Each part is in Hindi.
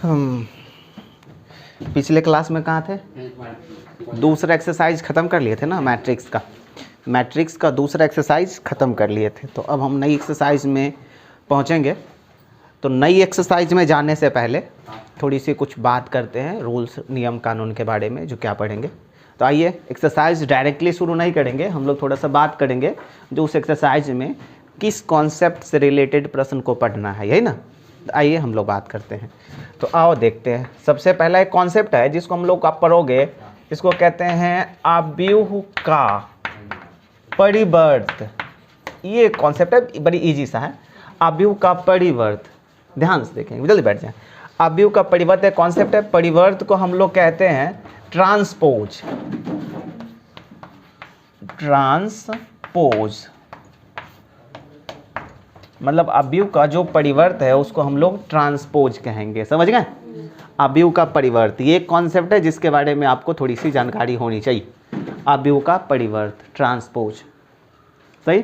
हम पिछले क्लास में कहाँ थे? दूसरा एक्सरसाइज ख़त्म कर लिए थे ना, मैट्रिक्स का दूसरा एक्सरसाइज ख़त्म कर लिए थे। तो अब हम नई एक्सरसाइज में पहुँचेंगे। तो नई एक्सरसाइज में जाने से पहले थोड़ी सी कुछ बात करते हैं रूल्स नियम कानून के बारे में, जो क्या पढ़ेंगे। तो आइए, एक्सरसाइज डायरेक्टली शुरू नहीं करेंगे, हम लोग थोड़ा सा बात करेंगे जो उस एक्सरसाइज में किस कॉन्सेप्ट से रिलेटेड प्रश्न को पढ़ना है, यही ना। तो आइए हम लोग बात करते हैं। तो आओ देखते हैं। सबसे पहला एक कॉन्सेप्ट है जिसको हम लोग आप पढ़ोगे, इसको कहते हैं अवयव का परिवर्त। ये कॉन्सेप्ट है, बड़ी इजी सा है। अवयव का परिवर्त, ध्यान से देखेंगे, जल्दी बैठ जाए। अवयव का परिवर्त एक कॉन्सेप्ट है। परिवर्त को हम लोग कहते हैं ट्रांसपोज। मतलब अवयव का जो परिवर्त है उसको हम लोग ट्रांसपोज कहेंगे, समझ गए। अवयव का परिवर्त ये एक कॉन्सेप्ट है जिसके बारे में आपको थोड़ी सी जानकारी होनी चाहिए। अवयव का परिवर्त, ट्रांसपोज, सही।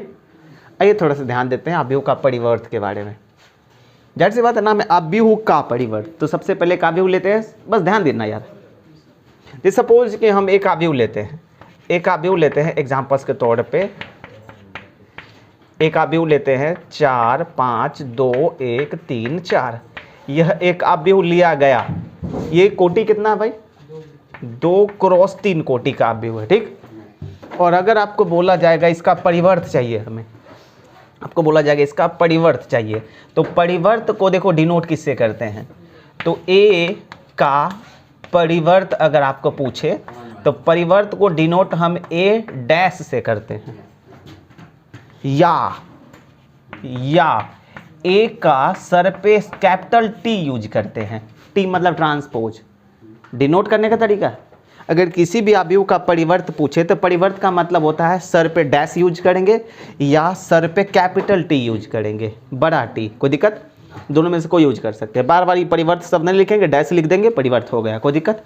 आइए थोड़ा सा ध्यान देते हैं अवयव का परिवर्त के बारे में। जाहिर सी बात है, नाम है अवयव का परिवर्त। तो सबसे पहले एक अवयव लेते हैं, बस ध्यान देना यार। जैसे सपोज कि हम एक अवयव लेते हैं, एग्जाम्पल्स के तौर पे एक अवयव लेते हैं 4 5 2 1 3 4। यह एक अवयव लिया गया। ये कोटि कितना है भाई? 2 क्रॉस 3 कोटि का अवयव है, ठीक। और अगर आपको बोला जाएगा इसका परिवर्त चाहिए, आपको बोला जाएगा इसका परिवर्त चाहिए, तो परिवर्त को देखो डिनोट किससे करते हैं। तो ए का परिवर्त अगर आपको पूछे तो परिवर्त को डिनोट हम ए डैश से करते हैं, या ए का सर पे कैपिटल टी यूज करते हैं। टी मतलब ट्रांसपोज, डिनोट करने का तरीका है। अगर किसी भी अवयव का परिवर्त पूछे तो परिवर्त का मतलब होता है सर पे डैश यूज करेंगे या सर पे कैपिटल टी यूज करेंगे, बड़ा टी। कोई दिक्कत? दोनों में से कोई यूज कर सकते हैं। बार बार ये परिवर्त शब्द नहीं लिखेंगे, डैश लिख देंगे, परिवर्त हो गया, कोई दिक्कत।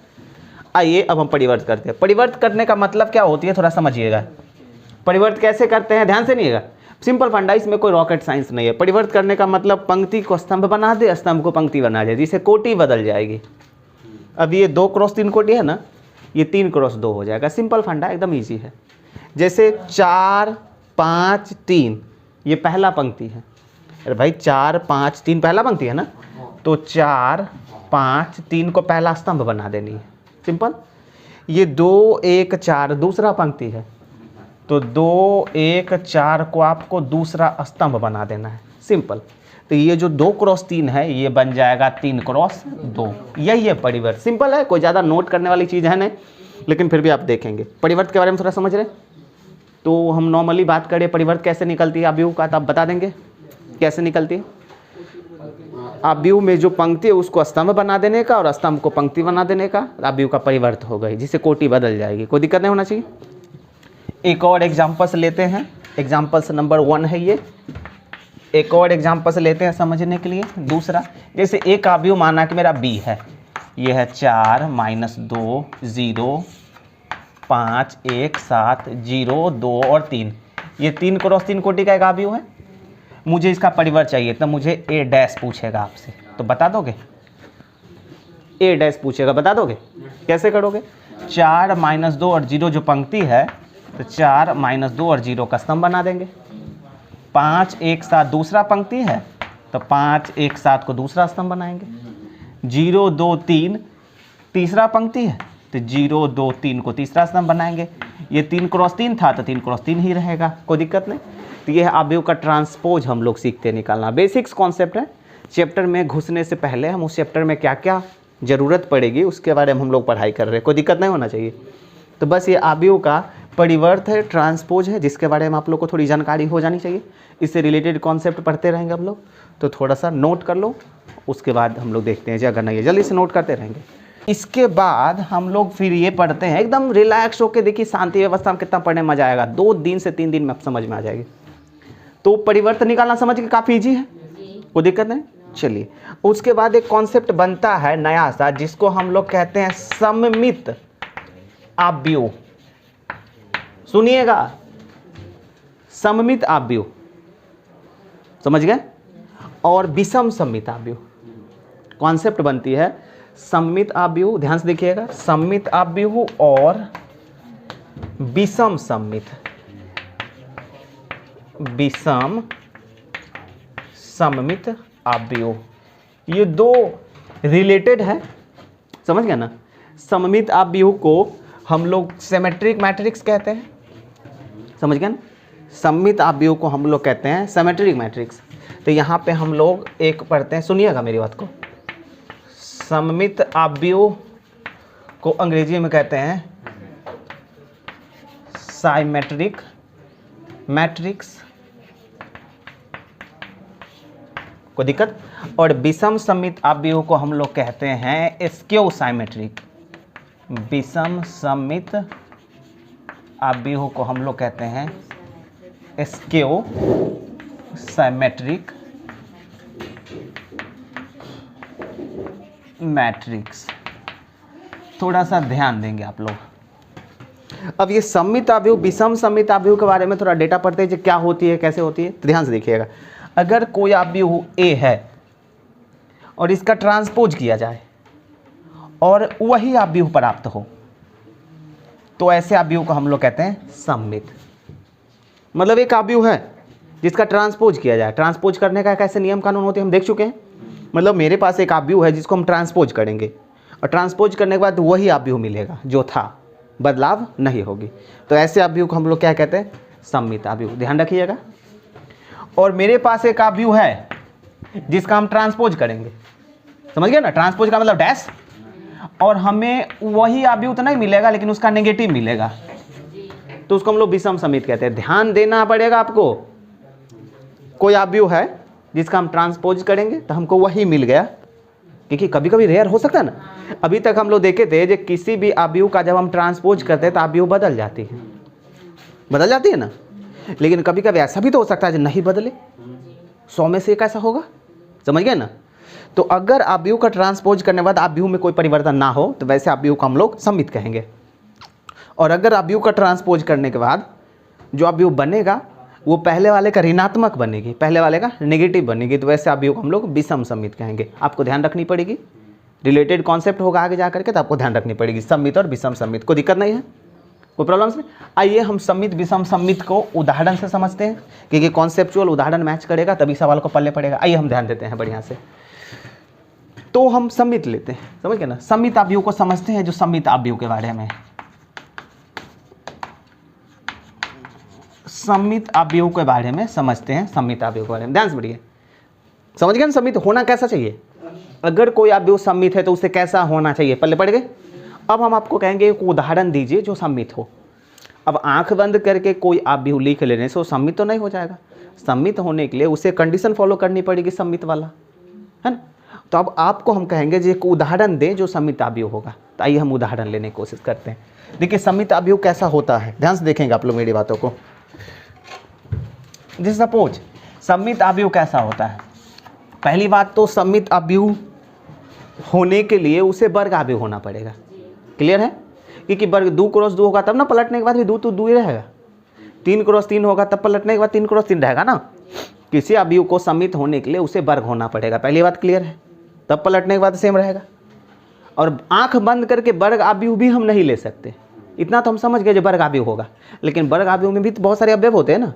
आइए अब हम परिवर्त करते हैं। परिवर्त करने का मतलब क्या होती है, थोड़ा समझिएगा। परिवर्त कैसे करते हैं, ध्यान से नहीं। सिंपल फंडा, इसमें कोई रॉकेट साइंस नहीं है। परिवर्त करने का मतलब पंक्ति को स्तंभ बना दे, स्तंभ को पंक्ति बना दे, जिससे कोटि बदल जाएगी। अब ये 2 क्रॉस 3 कोटि है ना, ये 3 क्रॉस 2 हो जाएगा। सिंपल फंडा, एकदम इजी है। जैसे 4 5 3 ये पहला पंक्ति है। अरे भाई 4 5 3 पहला पंक्ति है ना, तो 4 5 3 को पहला स्तंभ बना देनी है, सिंपल। ये 2 1 4 दूसरा पंक्ति है, तो 2 1 4 को आपको दूसरा स्तंभ बना देना है, सिंपल। तो ये जो 2 क्रॉस 3 है ये बन जाएगा 3 क्रॉस 2। यही है परिवर्त, सिंपल है, कोई ज़्यादा नोट करने वाली चीज़ है नहीं, लेकिन फिर भी आप देखेंगे। परिवर्त के बारे में थोड़ा समझ रहे। तो हम नॉर्मली बात करें परिवर्त कैसे निकलती है अवयव का, तो आप बता देंगे कैसे निकलती है। अवयव में जो पंक्ति है उसको स्तंभ बना देने का और स्तंभ को पंक्ति बना देने का, अवयव का परिवर्त हो गई, जिससे कोटि बदल जाएगी, कोई दिक्कत नहीं होना चाहिए। एक और एग्जाम्पल्स लेते हैं, एग्जाम्पल्स नंबर 1 है ये। एक और एग्जाम्पल्स लेते हैं समझने के लिए। दूसरा, जैसे एक अवयव माना कि मेरा बी है, ये है 4 -2 0 5 1 7 0 2 और 3। ये 3 क्रॉस 3 कोटि का एक अवयव है। मुझे इसका परिवर्त चाहिए, तो मुझे ए डैश पूछेगा आपसे, तो बता दोगे? ए डैश पूछेगा, बता दोगे? कैसे करोगे? 4 -2 और 0 जो पंक्ति है, तो 4 -2 और 0 का स्तंभ बना देंगे। 5 1 7 दूसरा पंक्ति है, तो 5 1 7 को दूसरा स्तंभ बनाएंगे। 0 2 3 तीसरा पंक्ति है, तो 0 2 3 को तीसरा स्तंभ बनाएंगे। ये 3 क्रॉस 3 था, तो 3 क्रॉस 3 ही रहेगा, कोई दिक्कत नहीं। तो ये अवयव का ट्रांसपोज हम लोग सीखते निकालना। बेसिक्स कॉन्सेप्ट है। चैप्टर में घुसने से पहले हम उस चैप्टर में क्या क्या ज़रूरत पड़ेगी उसके बारे में हम लोग पढ़ाई कर रहे हैं, कोई दिक्कत नहीं होना चाहिए। तो बस ये अवयव का परिवर्त है, ट्रांसपोज है, जिसके बारे में आप लोग को थोड़ी जानकारी हो जानी चाहिए। इससे रिलेटेड कॉन्सेप्ट पढ़ते रहेंगे हम लोग, तो थोड़ा सा नोट कर लो, उसके बाद हम लोग देखते हैं जी अगर नहीं है, जल्दी से नोट करते रहेंगे। इसके बाद हम लोग फिर ये पढ़ते हैं एकदम रिलैक्स होकर। देखिए शांति व्यवस्था में कितना पढ़ने में मजा आएगा, 2 दिन से 3 दिन में समझ में आ जाएगी। तो परिवर्तन निकालना समझ के काफ़ी ईजी है, कोई दिक्कत नहीं। चलिए, उसके बाद एक कॉन्सेप्ट बनता है नया सा, जिसको हम लोग कहते हैं सममित अवयव। सुनिएगा, सममित अवयव, समझ गए? और विषम सममित अवयव। कॉन्सेप्ट बनती है सममित अवयव, ध्यान से देखिएगा, सममित अवयव और विषम सममित, विषम सममित अवयव, ये दो रिलेटेड है, समझ गया ना। सममित अवयव को हम लोग सिमेट्रिक मैट्रिक्स कहते हैं, समझ गए ना। सममित अवयव को हम लोग कहते हैं सिमेट्रिक मैट्रिक्स। तो यहाँ पे हम लोग एक पढ़ते हैं, सुनिएगा मेरी बात को। सममित अवयव को अंग्रेजी में कहते हैं साइमेट्रिक मैट्रिक्स, कोई दिक्कत। और विषम सममित अवयव को हम लोग कहते हैं स्क्यू साइमेट्रिक, विषम सममित अवयव को हम लोग कहते हैं स्क्यू साइमेट्रिक मैट्रिक्स। थोड़ा सा ध्यान देंगे आप लोग। अब ये सममित अवयव विषम सममित अवयव के बारे में थोड़ा डेटा पढ़ते हैं, जो क्या होती है कैसे होती है, तो ध्यान से देखिएगा। अगर कोई अवयव ए है और इसका ट्रांसपोज किया जाए और वही अवयव प्राप्त हो, तो ऐसे अवयव को हम लोग कहते हैं सममित। मतलब एक अवयव है जिसका ट्रांसपोज किया जाए, ट्रांसपोज करने का कैसे नियम कानून होते हैं हम देख चुके हैं। मतलब मेरे पास एक अवयव है जिसको हम ट्रांसपोज करेंगे और ट्रांसपोज करने के बाद वही अवयव मिलेगा जो था, बदलाव नहीं होगी, तो ऐसे अवयव को हम लोग क्या कहते हैं, सममित अवयव, ध्यान रखिएगा। और मेरे पास एक अवयव है जिसका हम ट्रांसपोज करेंगे, समझ गए ना, ट्रांसपोज का मतलब डैश, और हमें वही अवयव तो नहीं मिलेगा लेकिन उसका नेगेटिव मिलेगा, तो उसको हम लोग विषम सममित कहते हैं। ध्यान देना पड़ेगा आपको। कोई अवयव है जिसका हम ट्रांसपोज करेंगे तो हमको वही मिल गया, क्योंकि कभी कभी रेयर हो सकता है ना। अभी तक हम लोग देखे थे जो किसी भी अवयव का जब हम ट्रांसपोज करते हैं तो अवयव बदल जाती है ना, लेकिन कभी कभी ऐसा भी तो हो सकता है जो नहीं बदले, 100 में से एक ऐसा होगा, समझ गए ना। तो अगर अवयव का ट्रांसपोज करने के बाद अवयव में कोई परिवर्तन ना हो तो वैसे अवयव को हम लोग सममित कहेंगे। और अगर अवयव का ट्रांसपोज करने के बाद जो अवयव बनेगा वो पहले वाले का ऋणात्मक बनेगी, पहले वाले का नेगेटिव बनेगी, तो वैसे अवयव को हम लोग विषम सममित कहेंगे। आपको ध्यान रखनी पड़ेगी, रिलेटेड कॉन्सेप्ट होगा आगे जा करके, तो आपको ध्यान रखनी पड़ेगी सममित और विषम सममित। कोई दिक्कत नहीं है, कोई प्रॉब्लम्स नहीं। आइए हम सममित विषम सममित को उदाहरण से समझते हैं, क्योंकि कॉन्सेप्चुअल उदाहरण मैच करेगा तभी सवाल को पल्ले पड़ेगा। आइए हम ध्यान देते हैं बढ़िया से। तो हम सममित लेते हैं, समझ गए ना, सममित अवयव को समझते हैं, जो सममित अवयव के बारे में, सममित अवयव के बारे में समझते हैं, सममित अवयव के बारे में ध्यान से पढ़िए। समझ गए ना, सममित होना कैसा चाहिए, अगर कोई अवयव सममित है तो उसे कैसा होना चाहिए, पल्ले पड़ गए। अब हम आपको कहेंगे एक उदाहरण दीजिए जो सममित हो। अब आंख बंद करके कोई अवयव लिख लेने से वो सममित तो नहीं हो जाएगा, सममित होने के लिए उसे कंडीशन फॉलो करनी पड़ेगी सममित वाला, है ना। तो अब आपको हम कहेंगे जो एक उदाहरण दें जो सममित अवयव होगा। तो आइए हम उदाहरण लेने की कोशिश करते हैं। देखिए सममित अवयव कैसा होता है, ध्यान से देखेंगे आप लोग मेरी बातों को। जैसे सपोज सममित अवयव कैसा होता है, पहली बात तो सममित अवयव होने के लिए उसे वर्ग अवयव होना पड़ेगा, क्लियर है, क्योंकि वर्ग 2 क्रॉस 2 होगा तब ना पलटने के बाद भी 2 तो 2 ही रहेगा, 3 क्रॉस 3 होगा तब पलटने के बाद 3 क्रॉस 3 रहेगा ना। किसी अवयव को सममित होने के लिए उसे वर्ग होना पड़ेगा, पहली बात क्लियर है, तब पलटने के बाद सेम रहेगा। और आंख बंद करके वर्ग अवयव भी हम नहीं ले सकते, इतना तो हम समझ गए जो वर्ग अवयव होगा, लेकिन वर्ग अवयव में भी तो बहुत सारे अवयव होते हैं ना।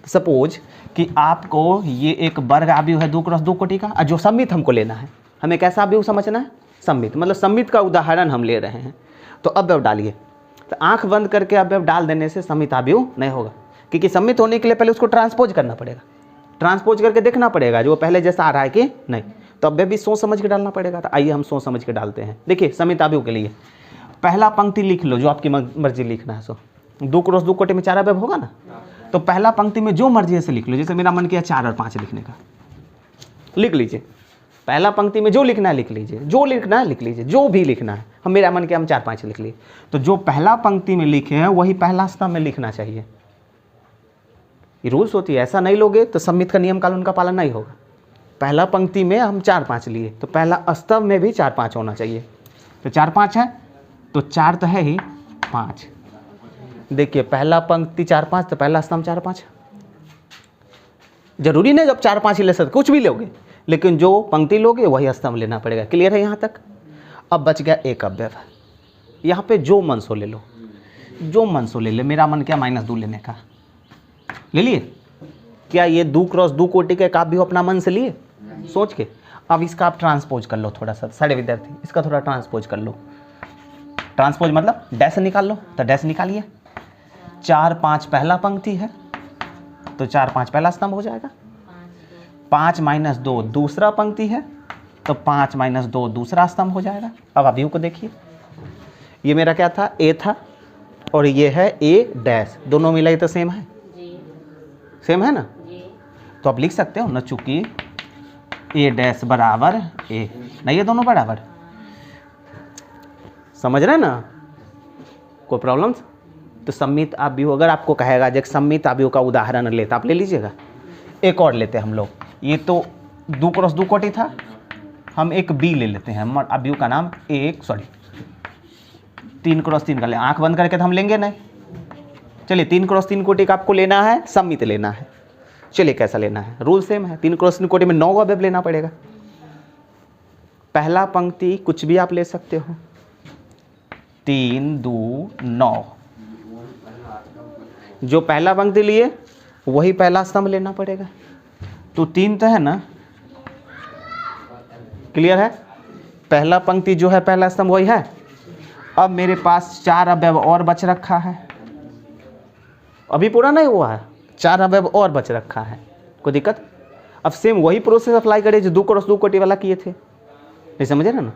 सपोज कि आपको ये एक वर्ग अवयव है 2 क्रॉस 2 कोटि का, और जो सममित हमको लेना है, हमें कैसा अवयव समझना है, सममित, मतलब सममित का उदाहरण हम ले रहे हैं। तो अवयव डालिए, तो आंख बंद करके अवयव डाल देने से सममित अवयव नहीं होगा, क्योंकि सममित होने के लिए पहले उसको ट्रांसपोज करना पड़ेगा, ट्रांसपोज करके देखना पड़ेगा जो पहले जैसा आ रहा है कि नहीं, तो अवयव भी सोच समझ के डालना पड़ेगा। तो आइए हम सोच समझ के डालते हैं। देखिए सममित अवयव के लिए पहला पंक्ति लिख लो जो आपकी मर्जी लिखना है। 2 क्रॉस 2 कोटि में 4 अवयव होगा ना, तो पहला पंक्ति में जो मर्जी से लिख लो, जैसे मेरा मन किया 4 और 5 लिखने का, लिख लीजिए। पहला पंक्ति में जो लिखना है लिख लीजिए, जो लिखना है लिख लीजिए, जो भी लिखना है। हम मेरा मन किया हम 4-5 लिख लिए, तो जो पहला पंक्ति में लिखे हैं वही पहला स्तंभ में लिखना चाहिए। ये रूल्स होती है, ऐसा नहीं लोगे तो सममित का नियम कानून का पालन नहीं होगा। पहला पंक्ति में हम 4-5 लिए तो पहला स्तंभ में भी 4-5 होना चाहिए। तो 4-5 है तो 4 तो है ही 5। देखिए पहला पंक्ति 4-5 तो पहला स्तंभ 4-5। जरूरी नहीं जब 4-5 ही ले सकते, कुछ भी लोगे, लेकिन जो पंक्ति लोगे वही स्तंभ लेना पड़ेगा। क्लियर है यहाँ तक? अब बच गया एक अवयव। यहाँ पे जो मन सो ले लो, जो मन सो ले ले। मेरा मन क्या -2 लेने का, ले लिए क्या? ये 2 × 2 कोटि के काव्य हो अपना मन से लिए सोच के। अब इसका आप ट्रांसपोज कर लो थोड़ा सा, सारे विद्यार्थी इसका थोड़ा ट्रांसपोज कर लो। ट्रांसपोज मतलब डैश निकाल लो, तो डैश निकालिए। 4 5 पहला पंक्ति है तो 4 5 पहला स्तंभ हो जाएगा। 5 - 2 दूसरा पंक्ति है तो 5 - 2 दूसरा स्तंभ हो जाएगा। अब अवयव को देखिए, ये मेरा क्या था? ए था और ये है ए डैश, दोनों मिलाई तो सेम है, सेम है ना? तो आप लिख सकते हो ना, चूंकि ए डैश बराबर ए, नहीं ये दोनों बराबर, समझ रहे ना? कोई प्रॉब्लम? तो सम्मित अवयव अगर आपको कहेगा जब सम्मित अवयव का उदाहरण लेता, आप ले लीजिएगा। एक और लेते हैं हम लोग, ये तो 2 × 2 कोटि था, हम एक बी ले लेते हैं। अवयव का नाम 3 × 3 कर ले, आंख बंद करके तो हम लेंगे नहीं। चलिए 3 × 3 कोटि का आपको लेना है, सम्मित लेना है। चलिए कैसा लेना है? रूल सेम है, 3 × 3 कोटि में 9 अवयव लेना पड़ेगा। पहला पंक्ति कुछ भी आप ले सकते हो, 3 2 9, जो पहला पंक्ति लिए वही पहला स्तंभ लेना पड़ेगा। तो 3 तो है ना, क्लियर है? पहला पंक्ति जो है पहला स्तंभ वही है। अब मेरे पास 4 अवयव और बच रखा है, अभी पूरा नहीं हुआ है, 4 अवयव और बच रखा है, कोई दिक्कत? अब सेम वही प्रोसेस अप्लाई करें जो 2 × 2 कोटि वाला किए थे, नहीं समझे ना?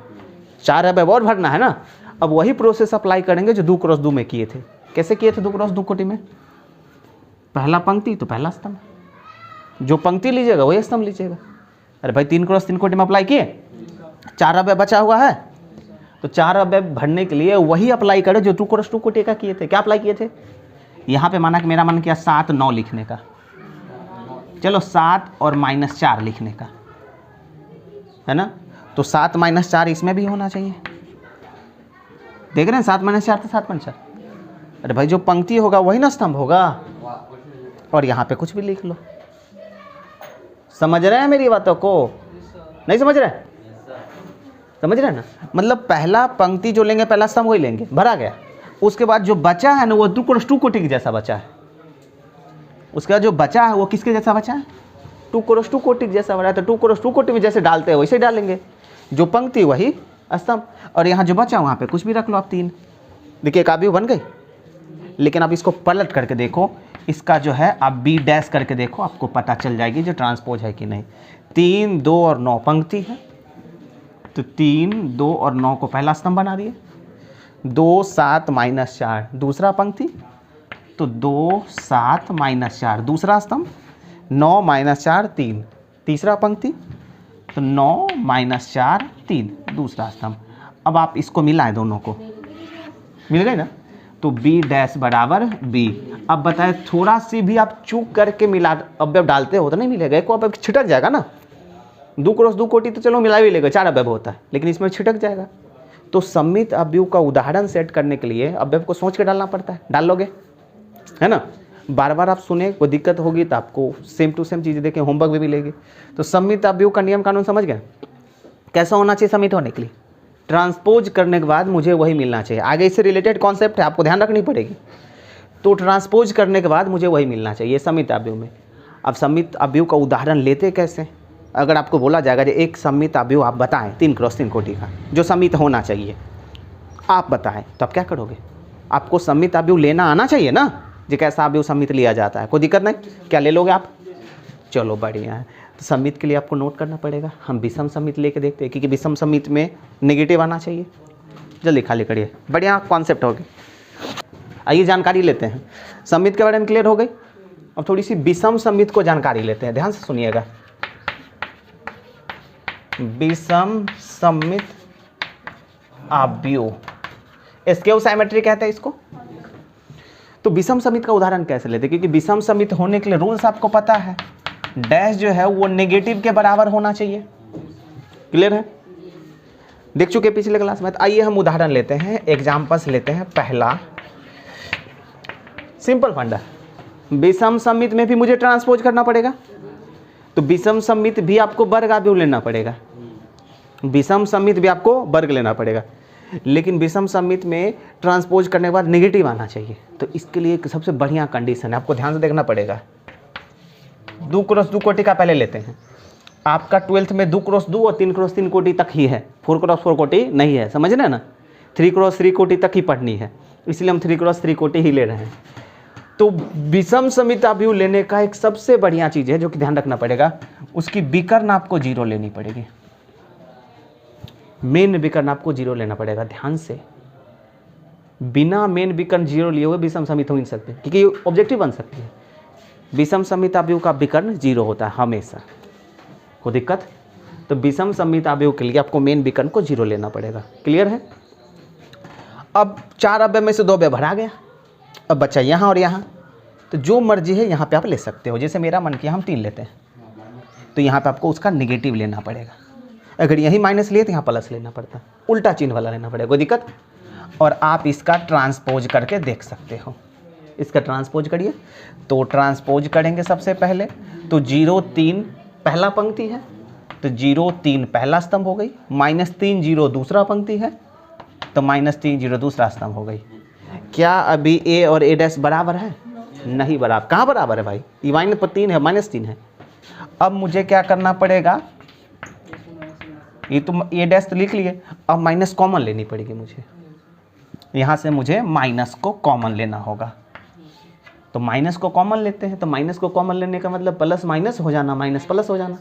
4 अवयव और भरना है ना, अब वही प्रोसेस अप्लाई करेंगे जो 2 × 2 में किए थे। कैसे किए थे 2 × 2 कोटि में? पहला पंक्ति तो पहला स्तंभ, जो पंक्ति लीजिएगा वही स्तंभ लीजिएगा। अरे भाई 3 × 3 कोटि में अप्लाई किए, 4 अवयव बचा हुआ है, तो 4 अवयव भरने के लिए वही अप्लाई करो जो 2 × 2 कोटि का किए थे। क्या अप्लाई किए थे? यहाँ पे माना कि मेरा मन किया 7 9 लिखने का, चलो 7 और -4 लिखने का, है ना? तो 7 - 4 इसमें भी होना चाहिए। देख रहे हैं 7 - 4 तो 7 - 4। अरे भाई जो पंक्ति होगा वही ना स्तंभ होगा। और यहाँ पे कुछ भी लिख लो। समझ रहे हैं मेरी बातों को? नहीं समझ रहे? समझ रहे हैं ना? मतलब पहला पंक्ति जो लेंगे पहला स्तंभ वही लेंगे, भरा गया। उसके बाद जो बचा है ना वो 2 × 2 कोटि के जैसा बचा है। उसके बाद जो बचा है वो किसके जैसा बचा है? 2 × 2 कोटि के जैसा बना है। तो 2 × 2 कोटि में जैसे डालते हैं वैसे डालेंगे, जो पंक्ति वही स्तंभ। और यहाँ जो बचा वहाँ पे कुछ भी रख लो आप 3। देखिए काव्य बन गई। लेकिन आप इसको पलट करके देखो, इसका जो है आप बी डैश करके देखो, आपको पता चल जाएगी जो ट्रांसपोज है कि नहीं। 3 2 और 9 पंक्ति है, तो 3 2 और 9 को पहला स्तंभ बना दिए। 2 7 - 4 दूसरा पंक्ति, तो 2 7 - 4 दूसरा स्तंभ। 9 - 4 3 तीसरा पंक्ति, तो 9 - 4 3 दूसरा स्तंभ। अब आप इसको मिलाएं, दोनों को मिल गए ना, तो बी डैश बराबर बी। अब बताएं थोड़ा सी भी आप चूक करके मिला अवयव डालते हो तो नहीं मिलेगा, एक अवयव छिटक जाएगा ना। 2 × 2 कोटि तो चलो मिला भी लेगा, 4 अवयव होता है, लेकिन इसमें छिटक जाएगा। तो सम्मित अवयव का उदाहरण सेट करने के लिए अवयव को सोच के डालना पड़ता है। डाल लोगे, है ना? बार बार आप सुने, कोई दिक्कत होगी तो आपको सेम टू सेम चीज़ें देखें, होमवर्क में भी लेंगे। तो सम्मित अवयव का नियम कानून समझ गए? कैसा होना चाहिए सम्मित होने के लिए? ट्रांसपोज करने के बाद मुझे वही मिलना चाहिए। आगे इससे रिलेटेड कॉन्सेप्ट है, आपको ध्यान रखनी पड़ेगी। तो ट्रांसपोज करने के बाद मुझे वही मिलना चाहिए सम्मित अवयव में। अब सम्मित अवयव का उदाहरण लेते कैसे? अगर आपको बोला जाएगा जो एक सम्मित अवयव आप बताएं 3 × 3 कोटि का जो सम्मित होना चाहिए, आप बताएं, तो आप क्या करोगे? आपको सम्मित अवयव लेना आना चाहिए ना, जो कैसा अवयव सम्मित लिया जाता है। कोई दिक्कत नहीं, क्या ले लोगे आप? चलो बढ़िया है। तो सम्मित के लिए आपको नोट करना पड़ेगा। हम विषम सम्मित लेके देखते हैं, क्योंकि विषम सम्मित में नेगेटिव आना चाहिए। जल्दी खाली करिए, बढ़िया कॉन्सेप्ट हो गई। आइए जानकारी लेते हैं। सम्मित के बारे में क्लियर हो गई। अब थोड़ी सी विषम सम्मित को जानकारी लेते हैं, ध्यान से सुनिएगा। विषम सम्मित अवयव, स्केव साइमेट्री कहते हैं इसको। तो विषम सम्मित का उदाहरण कैसे लेते हैं? क्योंकि विषम सम्मित होने के लिए रूल्स आपको पता है, डैश जो है वो नेगेटिव के बराबर होना चाहिए। क्लियर है? देख चुके पिछले क्लास में। तो आइए हम उदाहरण लेते हैं, एग्जाम्पल्स लेते हैं। पहला सिंपल फंडा, विषम सम्मित में भी मुझे ट्रांसपोज करना पड़ेगा। तो विषम सममित भी आपको वर्ग अवयव लेना पड़ेगा, विषम सममित भी आपको वर्ग लेना पड़ेगा, लेकिन विषम सममित में ट्रांसपोज करने के बाद नेगेटिव आना चाहिए। तो इसके लिए एक सबसे बढ़िया कंडीशन है, आपको ध्यान से देखना पड़ेगा। 2 क्रॉस 2 कोटि का पहले लेते हैं। आपका 12th में 2 क्रॉस 2 और 3 क्रॉस 3 कोटि तक ही है, 4 क्रॉस 4 कोटि नहीं है, समझ रहे हैं ना। 3 क्रॉस 3 कोटि तक ही पढ़नी है, इसलिए हम 3 क्रॉस 3 कोटि ही ले रहे हैं। तो विषम सममित अवयव लेने का एक सबसे बढ़िया चीज़ है जो कि ध्यान रखना पड़ेगा, उसकी विकर्ण आपको 0 लेनी पड़ेगी। मेन विकर्ण आपको 0 लेना पड़ेगा, ध्यान से। बिना मेन विकर्ण 0 लिए हुए विषम सममित हो नहीं सकते, क्योंकि ये ऑब्जेक्टिव बन सकती है। विषम सममित अवयव का विकर्ण 0 होता है हमेशा, कोई दिक्कत। तो विषम सममित अवयव के लिए आपको मेन विकर्ण को 0 लेना पड़ेगा। क्लियर है। अब 4 अवयव में से 2 अवयव भरा गया, अब बच्चा यहाँ और यहाँ, तो जो मर्जी है यहाँ पे आप ले सकते हो। जैसे मेरा मन किया हम 3 लेते हैं, तो यहाँ पे आपको उसका नेगेटिव लेना पड़ेगा। अगर यही माइनस लिए तो यहाँ प्लस लेना पड़ता, उल्टा चिन्ह वाला लेना पड़ेगा, कोई दिक्कत। और आप इसका ट्रांसपोज करके देख सकते हो। इसका ट्रांसपोज करिए, तो ट्रांसपोज करेंगे सबसे पहले, तो 0 3 पहला पंक्ति है, तो 0 3 पहला स्तंभ हो गई, -3 0 दूसरा पंक्ति है, तो -3 0 दूसरा स्तंभ हो गई। क्या अभी a और a' बराबर है? नहीं बराबर। कहाँ बराबर है भाई? ये -3 है, -3 है। अब मुझे क्या करना पड़ेगा, ये तो a' तो लिख लिए, अब माइनस कॉमन लेनी पड़ेगी मुझे। यहाँ से मुझे माइनस को कॉमन लेना होगा, तो माइनस को कॉमन लेते हैं। तो माइनस को कॉमन लेने का मतलब प्लस माइनस हो जाना, माइनस प्लस हो जाना।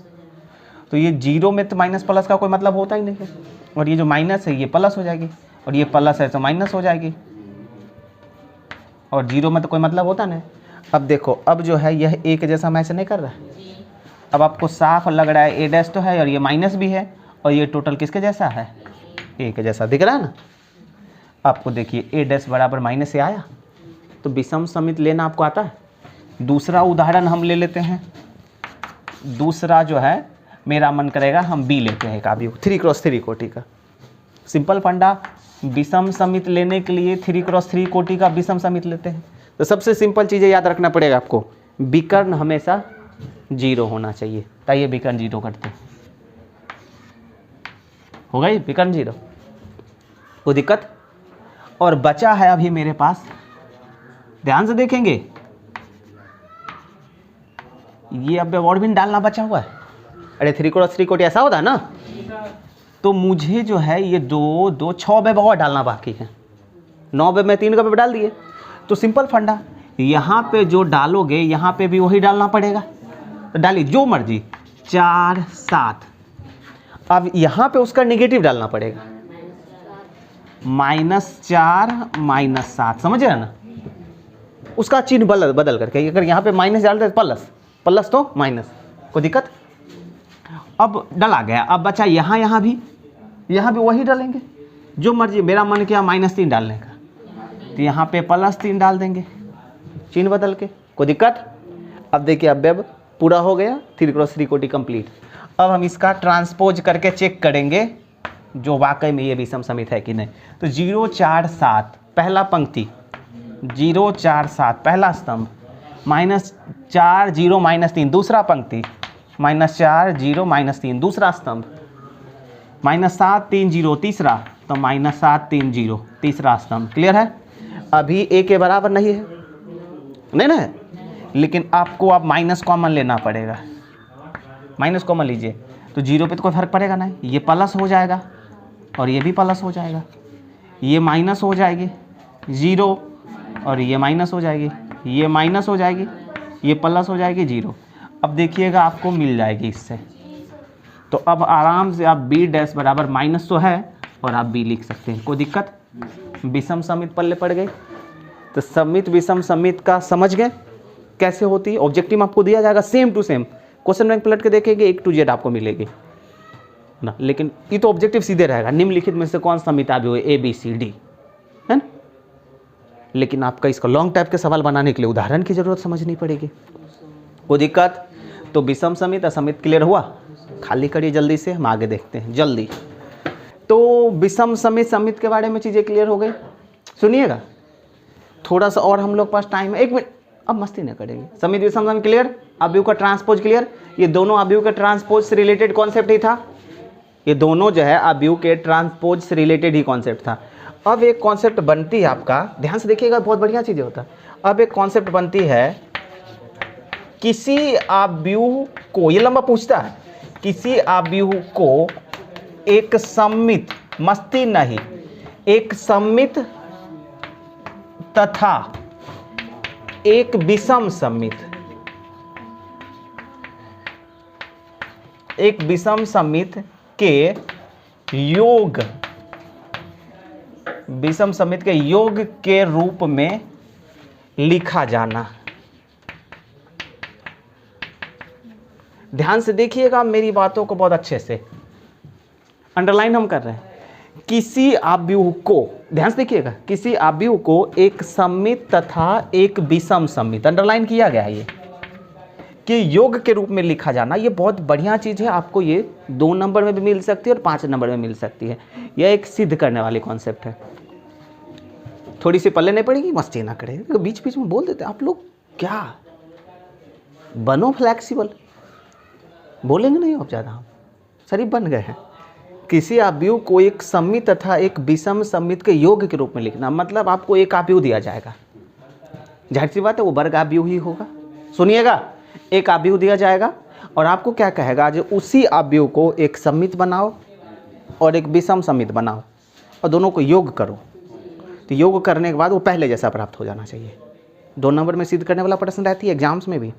तो ये 0 में तो माइनस प्लस का कोई मतलब होता ही नहीं है, और ये जो माइनस है ये प्लस हो जाएगी, और ये प्लस है तो माइनस हो जाएगी, और 0 में तो कोई मतलब होता नहीं। अब देखो, अब जो है यह एक जैसा मैच नहीं कर रहा है। अब आपको साफ लग रहा है a' तो है और ये माइनस भी है, और ये टोटल किसके जैसा है? एक जैसा दिख रहा है ना। आपको देखिए a' बराबर माइनस से आया, तो विषम सममित लेना आपको आता है। दूसरा उदाहरण हम ले लेते हैं। दूसरा जो है मेरा मन करेगा हम b लेते हैं, काव्य 3 क्रॉस 3 कोटि का। सिंपल फंडा, विषम सममित लेने के लिए 3 क्रॉस 3 कोटि का विषम सममित लेते हैं। तो सबसे सिंपल चीज़ें याद रखना पड़ेगा आपको, विकर्ण हमेशा 0 होना चाहिए, ताकि विकर्ण 0 करते हैं। हो गई विकर्ण 0, कोई दिक्कत। और बचा है अभी मेरे पास, ध्यान से देखेंगे, ये अब और भी डालना बचा हुआ है। अरे 3 क्रॉस 3 कोटि ऐसा होता है ना, तो मुझे जो है ये 2 2 6 अवयव और डालना बाकी है। 9 अवयव में 3 अवयव डाल दिए, तो सिंपल फंडा, यहाँ पे जो डालोगे यहाँ पे भी वही डालना पड़ेगा। तो डालिए जो मर्जी, 4 7। अब यहाँ पे उसका नेगेटिव डालना पड़ेगा, -4 -7, समझ रहे ना। उसका चिन्ह बदल करके, अगर यहाँ पे माइनस डालते प्लस, प्लस तो माइनस, कोई दिक्कत। अब डला गया, अब बचा यहाँ भी वही डालेंगे, जो मर्जी। मेरा मन किया -3 डालने का, तो यहाँ पे +3 डाल देंगे, चिन्ह बदल के, कोई दिक्कत। अब देखिए अवयव पूरा हो गया, 3 क्रॉस 3 कोटि कंप्लीट। अब हम इसका ट्रांसपोज करके चेक करेंगे जो वाकई में ये विषम सममित है कि नहीं। तो 0 4 7 पहला पंक्ति, 0 4 7 पहला स्तंभ, -4 0 -3 दूसरा पंक्ति, -4 0 -3 दूसरा स्तंभ, -7 3 0 तीसरा, तो -7 3 0 तीसरा स्तंभ। क्लियर है। अभी a के बराबर नहीं है, नहीं ना है, लेकिन आपको अब माइनस कॉमन लेना पड़ेगा। माइनस कॉमन लीजिए, तो 0 पे तो कोई फर्क पड़ेगा नहीं, ये प्लस हो जाएगा और ये भी प्लस हो जाएगा, ये माइनस हो जाएगी 0 और ये माइनस हो जाएगी, ये माइनस हो जाएगी, ये प्लस हो जाएगी 0। अब देखिएगा आपको मिल जाएगी इससे। तो अब आराम से आप b' बराबर माइनस तो है और आप b लिख सकते हैं, कोई दिक्कत। विषम सममित पल्ले पड़ गई। तो सममित विषम सममित का समझ गए कैसे होती है। ऑब्जेक्टिव आपको दिया जाएगा same to same, question bank पलट के देखेंगे A to Z आपको मिलेगी ना, लेकिन ये तो ऑब्जेक्टिव सीधे रहेगा, निम्नलिखित में से कौन सा सममित अवयव है ABCD, है ना। लेकिन आपका इसका लॉन्ग टाइप के सवाल बनाने के लिए उदाहरण की जरूरत समझनी पड़ेगी, कोई दिक्कत। तो विषम सममित असममित क्लियर हुआ, खाली करिए जल्दी से, हम आगे देखते हैं जल्दी। तो विषम सममित सममित के बारे में चीज़ें क्लियर हो गई। सुनिएगा थोड़ा सा और हम लोग पास टाइम है, 1 मिनट अब मस्ती न करेंगे। समित विषम समित क्लियर, अवयव का ट्रांसपोज क्लियर। ये दोनों अवयव के ट्रांसपोज से रिलेटेड कॉन्सेप्ट ही था, ये दोनों जो है अवयव के ट्रांसपोज से रिलेटेड ही कॉन्सेप्ट था। अब एक कॉन्सेप्ट बनती है आपका, ध्यान से देखिएगा, बहुत बढ़िया चीज़ होता है। अब एक कॉन्सेप्ट बनती है, किसी अवयव को, ये लंबा पूछता है, किसी अवयव को एक सममित, मस्ती नहीं, एक सममित तथा एक विषम सममित, एक विषम सममित के योग, विषम सममित के योग के रूप में लिखा जाना। ध्यान से देखिएगा मेरी बातों को बहुत अच्छे से, अंडरलाइन हम कर रहे हैं। किसी अवयव को, ध्यान से देखिएगा, किसी अवयव को एक सममित तथा एक विषम सममित, अंडरलाइन किया गया है ये, कि योग के रूप में लिखा जाना। ये बहुत बढ़िया चीज़ है, आपको ये 2 नंबर में भी मिल सकती है और 5 नंबर में मिल सकती है। यह एक सिद्ध करने वाली कॉन्सेप्ट है। थोड़ी सी पल्ले नहीं पड़ेगी, मस्ती ना करें, तो बीच बीच में बोल देते आप लोग, क्या बनो फ्लैक्सिबल, बोलेंगे नहीं आप ज़्यादा, हम शरीफ बन गए हैं। किसी अवयव को एक सममित तथा एक विषम सममित के योग के रूप में लिखना, मतलब आपको एक अवयव दिया जाएगा, जाहिर सी बात है वो वर्ग अवयव ही होगा। सुनिएगा, एक अवयव दिया जाएगा और आपको क्या कहेगा, जो उसी अवयव को एक सममित बनाओ और एक विषम सममित बनाओ और दोनों को योग करो। तो योग करने के बाद वो पहले जैसा प्राप्त हो जाना चाहिए। 2 नंबर में सिद्ध करने वाला प्रश्न रहती है एग्जाम्स में भी।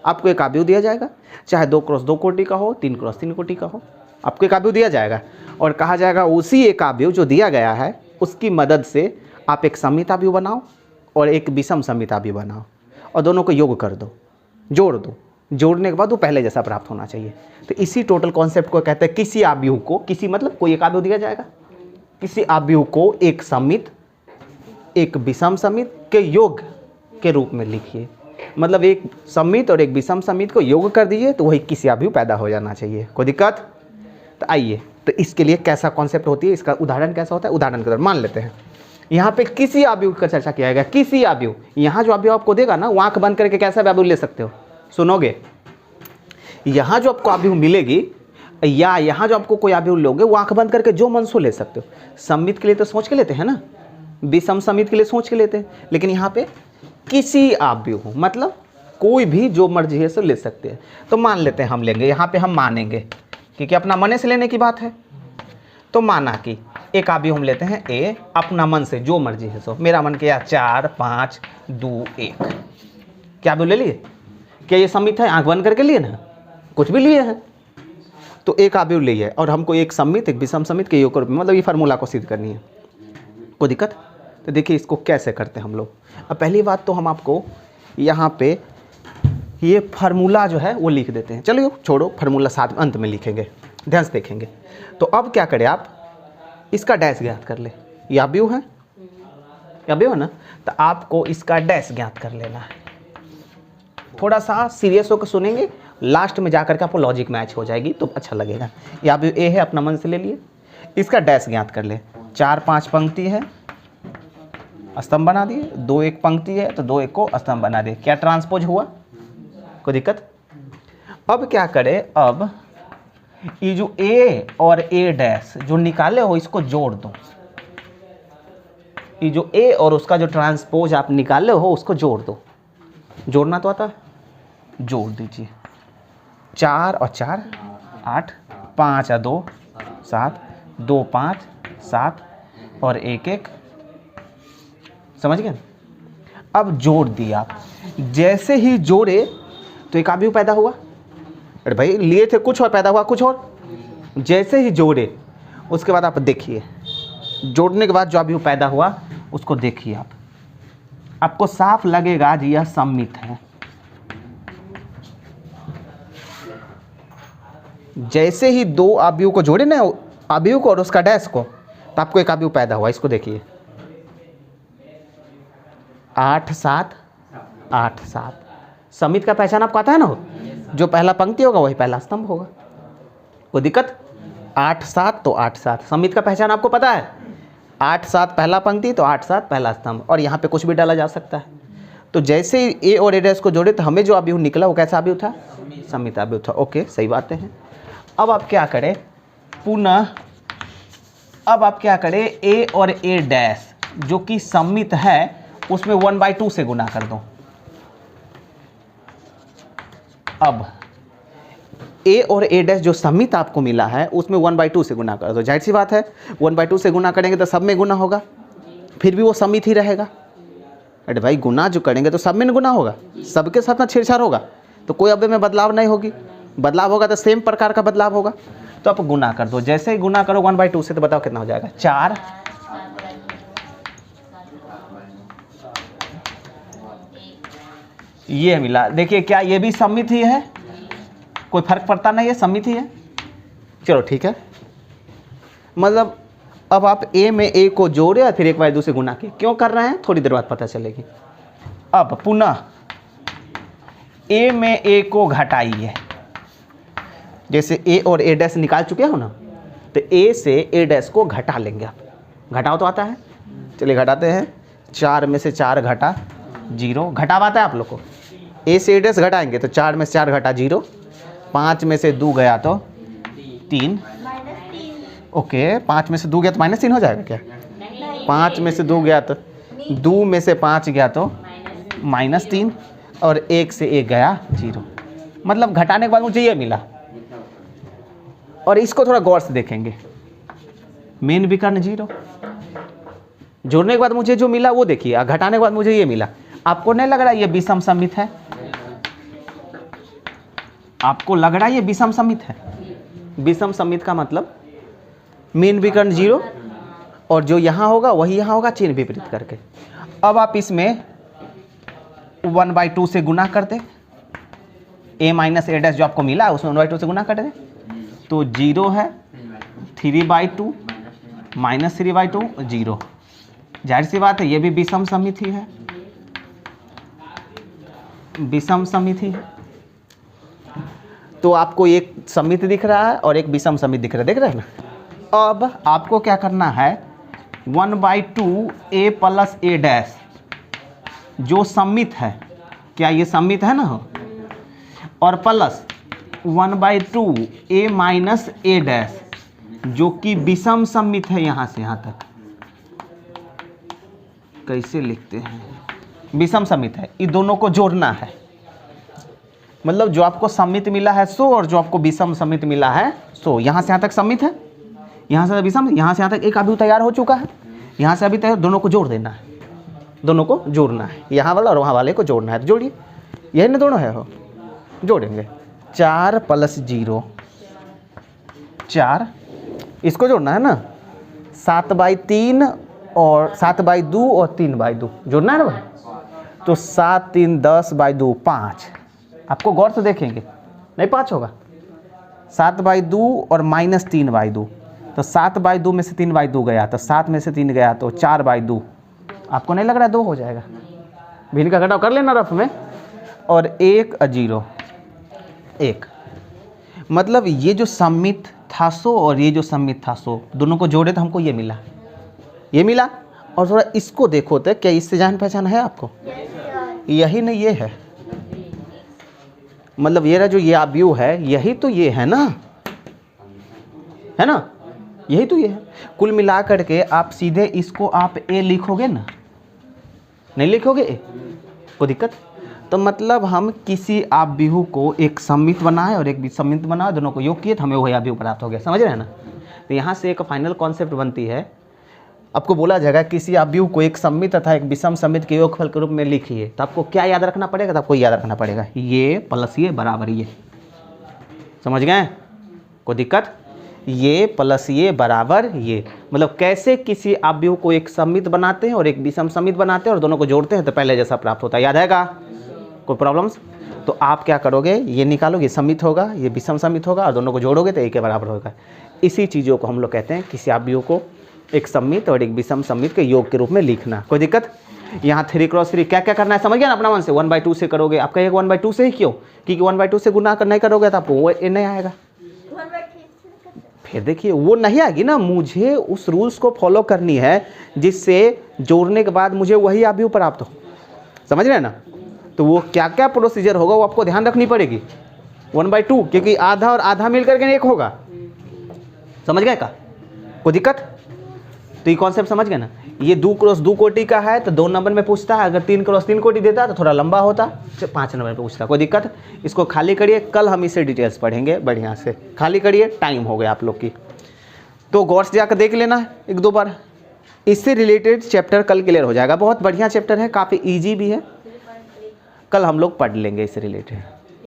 आपको एक अवयव दिया जाएगा, चाहे 2 क्रॉस 2 कोटि का हो, 3 क्रॉस 3 कोटि का हो, आपको एक अवयव दिया जाएगा और कहा जाएगा उसी एक अवयव जो दिया गया है उसकी मदद से आप एक सममित अवयव बनाओ और एक विषम सममित अवयव बनाओ और दोनों को योग कर दो, जोड़ दो। जोड़ने के बाद वो पहले जैसा प्राप्त होना चाहिए। तो इसी टोटल कॉन्सेप्ट को कहते हैं किसी अवयव को, किसी मतलब कोई एक अवयव दिया जाएगा, किसी अवयव को एक सममित एक विषम सममित के योग के रूप में लिखिए। मतलब एक सममित और एक विषम सममित को योग कर दीजिए तो वही किसी अवयव पैदा हो जाना चाहिए। कोई दिक्कत? तो आइए, तो इसके लिए कैसा कॉन्सेप्ट होती है, इसका उदाहरण कैसा होता है, उदाहरण के तौर मान लेते हैं। यहाँ पे किसी अवयव का चर्चा किया जाएगा, किसी अवयव। यहाँ जो अवयव आपको देगा ना, वो आंख बंद करके कैसा अवयव ले सकते हो, सुनोगे। यहाँ जो आपको अवयव मिलेगी या यहाँ जो आपको कोई अवयव लोगे, वो आंख बंद करके जो मन सो ले सकते हो। सममित के लिए तो सोच के लेते हैं ना, विषम सममित के लिए सोच के लेते हैं, लेकिन यहाँ पे किसी अवयव मतलब कोई भी जो मर्जी है सो ले सकते हैं। तो मान लेते हैं हम लेंगे, यहाँ पे हम मानेंगे क्योंकि अपना मन से लेने की बात है। तो माना कि एक अवयव हम लेते हैं ए, अपना मन से जो मर्जी है सो। मेरा मन किया 4 5 2 1, क्या अवयव ले लिए? क्या ये सममित है? आंख बंद करके लिए ना, कुछ भी लिए हैं तो एक अवयव लिए और हमको एक सममित एक विषम सममित के योग के रूप में, मतलब ये फार्मूला को सिद्ध करनी है। कोई दिक्कत? तो देखिए इसको कैसे करते हैं हम लोग। अब पहली बात तो हम आपको यहाँ पे ये फार्मूला जो है वो लिख देते हैं। चलो छोड़ो, फार्मूला साथ में अंत में लिखेंगे, ध्यान से देखेंगे। तो अब क्या करें, आप इसका डैश ज्ञात कर ले। ये अवयव है, अवयव है ना, तो आपको इसका डैश ज्ञात कर लेना है। थोड़ा सा सीरियस होकर सुनेंगे, लास्ट में जाकर के आपको लॉजिक मैच हो जाएगी तो अच्छा लगेगा। ये अवयव ए है, अपना मन से ले लिए, इसका डैश ज्ञात कर ले। 4 5 पंक्ति है, स्तंभ बना दिए, 2 1 पंक्ति है तो 2 1 को स्तंभ बना दिए। क्या ट्रांसपोज हुआ? कोई दिक्कत? अब क्या करें, अब ये जो ए और ए डैश जो निकाले हो इसको जोड़ दो। ये जो ए और उसका जो ट्रांसपोज आप निकाले हो उसको जोड़ दो। जोड़ना तो आता है, जोड़ दीजिए। 4 और 4 8, 5 और 2 7, 2 5 7 और 1 1, समझ गए? अब जोड़ दिया, जैसे ही जोड़े तो एक अवयव पैदा हुआ। अरे भाई लिए थे कुछ और पैदा हुआ कुछ और। जैसे ही जोड़े उसके बाद आप देखिए, जोड़ने के बाद जो अवयव पैदा हुआ उसको देखिए आप, आपको साफ लगेगा जी यह सममित है। जैसे ही 2 अवयव को जोड़े ना, अवयव को और उसका डैश को, तो आपको एक अवयव पैदा हुआ। इसको देखिए 8 7 8 7। सममित का पहचान आपको आता है ना, जो पहला पंक्ति होगा वही पहला स्तंभ होगा। कोई दिक्कत? 8 7 तो 8 7 सममित का पहचान आपको पता है। 8 7 पहला पंक्ति तो 8 7 पहला स्तंभ, और यहाँ पे कुछ भी डाला जा सकता है। तो जैसे ही ए और ए डैश को जोड़े तो हमें जो अवयव निकला वो कैसा अवयव था? सममित अवयव था। ओके, सही बातें हैं। अब आप क्या करें पुनः, अब आप क्या करें ए और ए डैश जो कि सममित है उसमें 1/2 से गुना कर दो। अब ए और ए डैश जो सममित आपको मिला है उसमें 1/2 से गुना कर दो। जाहिर सी बात है 1/2 से गुना करेंगे तो सब में गुना होगा, फिर भी वो सममित ही रहेगा। अरे भाई गुना जो करेंगे तो सब में गुना होगा, सबके साथ ना छेड़छाड़ होगा, तो कोई अवयव में बदलाव नहीं होगी। बदलाव होगा तो सेम प्रकार का बदलाव होगा। तो आप गुना कर दो, जैसे ही गुना करो 1/2 से तो बताओ कितना हो जाएगा? 4। ये मिला। देखिए क्या ये भी सममित ही है? कोई फर्क पड़ता नहीं है, सममित ही है। चलो ठीक है, मतलब अब आप ए में ए को जोड़े और फिर 1/2 से गुना किए। क्यों कर रहे हैं थोड़ी देर बाद पता चलेगी। अब पुनः ए में ए को घटाइए। जैसे ए और ए डैश निकाल चुके हो ना, तो ए से ए डैश को घटा लेंगे आप। घटाओ तो आता है, चलिए घटाते हैं। 4 में से 4 घटा 0, घटाव आता है आप लोग को। ए से ए डैश घटाएंगे तो 4 में से 4 घटा 0, 5 में से 2 गया तो 3। ओके, 5 में से 2 गया तो -3 हो जाएगा क्या? 5 में से 2 गया तो 2 में से 5 गया तो -3 और 1 से 1 गया 0। मतलब घटाने के बाद मुझे ये मिला। और इसको थोड़ा गौर से देखेंगे, मेन विकर्ण 0, जोड़ने के बाद मुझे जो मिला वो देखिए, घटाने के बाद मुझे ये मिला। आपको नहीं लग रहा ये विषम सममित है? आपको लग रहा है ये विषम सममित है? विषम सममित का मतलब मेन विकर्ण 0 और जो यहाँ होगा वही यहाँ होगा, चिन्ह विपरीत करके। अब आप इसमें 1/2 से गुना कर दे, a माइनस ए डैश जो आपको मिला उसमें 1/2 से गुना कर दे तो 0 है, 3/2 माइनस 3/2 0। जाहिर सी बात है ये भी विषम सममित ही है, विषम सममित ही है। तो आपको एक सममित दिख रहा है और एक विषम सममित दिख रहा है, देख रहे हैं ना। अब आपको क्या करना है 1/2 a प्लस ए डैश जो सममित है, क्या ये सममित है ना, और plus 1/2 a minus A dash जो कि विषम सममित है। यहाँ से यहाँ तक कैसे लिखते हैं? विषम सममित है, इन दोनों को जोड़ना है। मतलब जो आपको सममित मिला है सो और जो आपको विषम सममित मिला है सो। यहाँ से यहाँ तक सममित है, यहाँ से विषम, यहाँ से यहाँ तक एक अवयव तैयार हो चुका है, यहाँ से अभी तैयार, दोनों को जोड़ देना है, दोनों को जोड़ना है। यहाँ वाला और वहाँ वाले को जोड़ना है, तो जोड़िए। यही ना दोनों है, हो जोड़ेंगे। 4 + 0 4, इसको जोड़ना है ना। 7/3 और 7/2 और 3/2 जोड़ना है ना भाई। तो 7 3 10/2 5। आपको गौर से देखेंगे नहीं 5 होगा, 7/2 और -3/2। तो 7/2 में से 3/2 गया तो 7 में से 3 गया तो 4/2। आपको नहीं लग रहा है 2 हो जाएगा? भिन्न का घटाव कर लेना रफ में। और 1 0 1। मतलब ये जो सममित था सो और ये जो सममित था सो, दोनों को जोड़े तो हमको ये मिला, ये मिला। और थोड़ा इसको देखो तो क्या इससे जान पहचान है आपको? यही नहीं ये है, मतलब ये रहा जो ये अवयव है यही तो ये है ना, है ना, यही तो ये है। कुल मिला करके आप सीधे इसको आप ए लिखोगे ना, नहीं लिखोगे ए? कोई दिक्कत? तो मतलब हम किसी अवयव को एक सममित बनाए और एक विषमित बनाए, दोनों को योग किए तो हमें वही अवयव प्राप्त हो गया। समझ रहे हैं ना? तो यहाँ से एक फाइनल कॉन्सेप्ट बनती है, आपको बोला जाएगा किसी अवयव को एक सममित तथा एक विषम सममित के योगफल के रूप में लिखिए, तो आपको क्या याद रखना पड़ेगा? तो आपको याद रखना पड़ेगा ये प्लस ये बराबर ये। समझ गए? कोई दिक्कत? ये प्लस ये बराबर ये। मतलब कैसे किसी अवयव को एक सममित बनाते हैं और एक विषम सममित बनाते हैं और दोनों को जोड़ते हैं तो पहले जैसा प्राप्त होता है। याद आएगा? कोई प्रॉब्लम्स? तो आप क्या करोगे, ये निकालोगे, सममित होगा, ये विषम सममित होगा और दोनों को जोड़ोगे तो एक के बराबर होगा। इसी चीज़ों को हम लोग कहते हैं किसी अवयव को एक सममित और एक विषम सममित के योग के रूप में लिखना। कोई दिक्कत? यहाँ 3×3 क्या क्या करना है समझ गया ना अपना मन से? 1/2 से करोगे। आप कहिएगा 1/2 से ही क्यों? क्योंकि 1/2 से गुना नहीं करोगे तो आपको वो नहीं आएगा। फिर देखिए वो नहीं आएगी ना, मुझे उस रूल्स को फॉलो करनी है जिससे जोड़ने के बाद मुझे वही अवयव प्राप्त हो। समझ रहे हैं ना। तो वो क्या क्या प्रोसीजर होगा वो आपको ध्यान रखनी पड़ेगी। 1/2 क्योंकि आधा और आधा मिल करके एक होगा, समझ गए का, कोई दिक्कत। तो ये कॉन्सेप्ट समझ गए ना। ये 2 क्रॉस 2 कोटि का है तो 2 नंबर में पूछता है, अगर 3 क्रॉस 3 कोटि देता तो थोड़ा लंबा होता, 5 नंबर में पूछता, कोई दिक्कत। इसको खाली करिए, कल हम इसे डिटेल्स पढ़ेंगे बढ़िया से, खाली करिए, टाइम हो गया आप लोग की। तो गौर से जाकर देख लेना है 1-2 बार, इससे रिलेटेड चैप्टर कल क्लियर हो जाएगा। बहुत बढ़िया चैप्टर है, काफ़ी ईजी भी है, कल हम लोग पढ़ लेंगे इससे रिलेटेड।